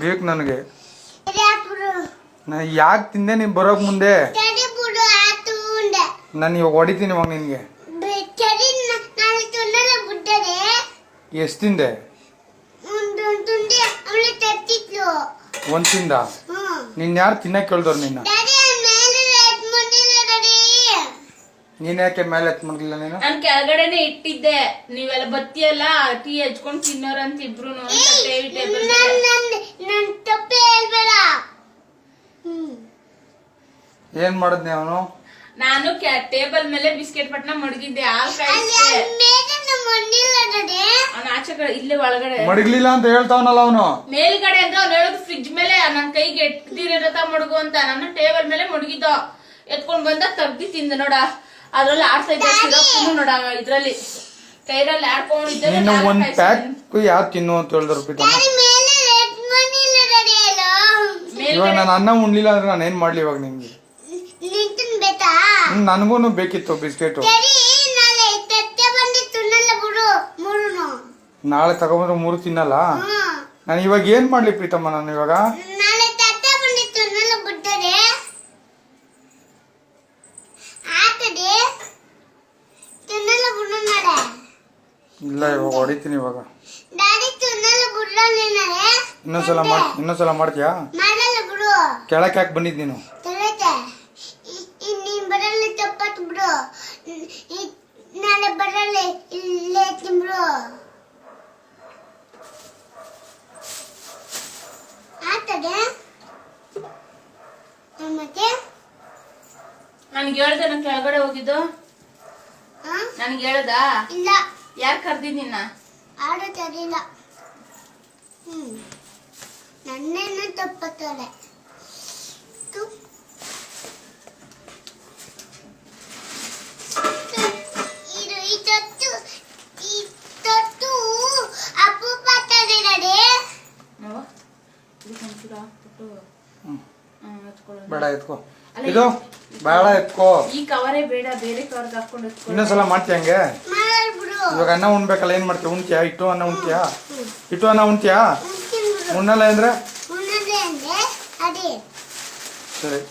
ಬೇಕು ನನಗೆ. ಯಾಕೆ ತಿಂದೆ ನೀನ್ ಬರೋಕ್ ಮುಂದೆ? ನಾನು ಇವಾಗ ಹೊಡಿತೀನಿ ಇವಾಗ ನಿನ್ಗೆ. ಎಷ್ಟು ತಿಂದೆ? ಒಂದ್ ತಿಂದ? ನಿನ್ ಯಾರು ತಿನ್ನಕ್ ಕೇಳ್ದವ್ರು ನಿನ್ನ? ನೀನ್ ಯಾಕೆ ಮೇಲೆ ಎತ್ ಮಾಡ್ಲಿಲ್ಲ ನೀನು? ನಾನ್ ಕೆಳಗಡೆನೆ ಇಟ್ಟಿದ್ದೆ, ನೀವೆಲ್ಲ ಬತ್ತಿಯಲ್ಲ ಟೀ ಹಚ್ಕೊಂಡ್ ತಿನ್ನೋರಂತ ಇಬ್ರು. ಏನ್ ಮಾಡದ್ನಿ ಅವನು? ನಾನು ಟೇಬಲ್ ಮೇಲೆ ಬಿಸ್ಕೆಟ್ ಪಟ್ನ ಮಡಗಿದ್ದೆ, ಅವ್ನ ಆಚೆ ಕಡೆ ಇಲ್ಲೇ ಒಳಗಡೆ ಮಡಗ್ಲಿಲ್ಲ ಅಂತ ಹೇಳ್ತಾವನಲ್ಲ ಅವನು. ಮೇಲ್ಗಡೆ ಅಂದ್ರೆ ಅವ್ನು ಹೇಳೋದು ಫ್ರಿಡ್ಜ್ ಮೇಲೆ ನನ್ ಕೈಗೆ ಎಟ್ದಿರತ ಮಡಗು ಅಂತ. ನಾನು ಟೇಬಲ್ ಮೇಲೆ ಮಡಗಿದ್ದ, ಎತ್ಕೊಂಡ್ ಬಂದ ತಗ್ದಿ ತಿಂದ ನೋಡ. ಅದ್ರಲ್ಲಿ ಆಡ್ತಾ ಇದ್ದ ಸಿರಪ್ ನೋಡ, ಇದ್ರಲ್ಲಿ ಕೈರಲ್ಲಿ ಆಡ್ಕೊಂಡಿದ್ದೆ. ಒಂದ್ ಪ್ಯಾಕ್ ಯಾವ್ದು ತಿನ್ನು ಅಂತ ಹೇಳಿದ್ರು. ಇವಾಗ ನಾನು ಅನ್ನ ಉಣ್ಲಿಲ್ಲ ಅಂದ್ರೆ ನಾನು ಏನ್ ಮಾಡ್ಲಿ ಇವಾಗ ನಿಮ್ಗೆ? ನನ್ಗೂನು ಬೇಕಿತ್ತು ಬಿಸ್ಕೆಟ್. ನಾಳೆ ತಗೊಂಡ್ರೆ 3 ತಿನ್ನಲ್ಲ. ನಾನು ಇವಾಗ ಏನ್ ಮಾಡ್ಲಿ ಪ್ರೀತಮ್ಮ? ನಾನು ಇವಾಗ ಇಲ್ಲ, ಇವಾಗ ಹೊಡಿತೀನಿ. ಇವಾಗ ಇನ್ನೊಂದ್ಸಲ ಮಾಡ್ತೀಯಾ? ಕೆಳಕ್ಕೆ ಯಾಕೆ ಬಂದಿದ್ ನೀನು? ನನ್ಗೆ ಹೇಳ್ದೆ ನನ್ ಕೆಳಗಡೆ ಹೋಗಿದ್ದು? ನನ್ಗೆ ಹೇಳ್ದ? ಇಲ್ಲ. ಯಾರು ಕರ್ದಿದ್ ನಿನ್ನ? ಆಡೋದಿಲ್ಲ. ನನ್ನೇನು ತಪ್ಪತ್ತಲೆ. ಬೇಡ ಎತ್ಕೋ, ಇದು ಬೇಡ ಎತ್ಕೋ. ಈ ಕವರೇ ಬೇಡ, ಬೇರೆ ಕವರ್ ಹಾಕೊಂಡು ಇನ್ನೊಂದ್ಸಲ ಮಾಡ್ತೀಯ ಹಂಗೆ? ಇವಾಗ ಅನ್ನ ಉಣ್ಬೇಕಲ್ಲ, ಏನ್ ಮಾಡ್ತೀಯ? ಉಣ್ತೀಯಾ? ಇಟ್ಟು ಅನ್ನ ಉಣ್ತೀಯಾ? ಇಟ್ಟು ಅನ್ನ ಉಣ್ತೀಯಾ? ಉಣ್ಣಲ್ಲ ಅಂದ್ರೆ ಸರಿ.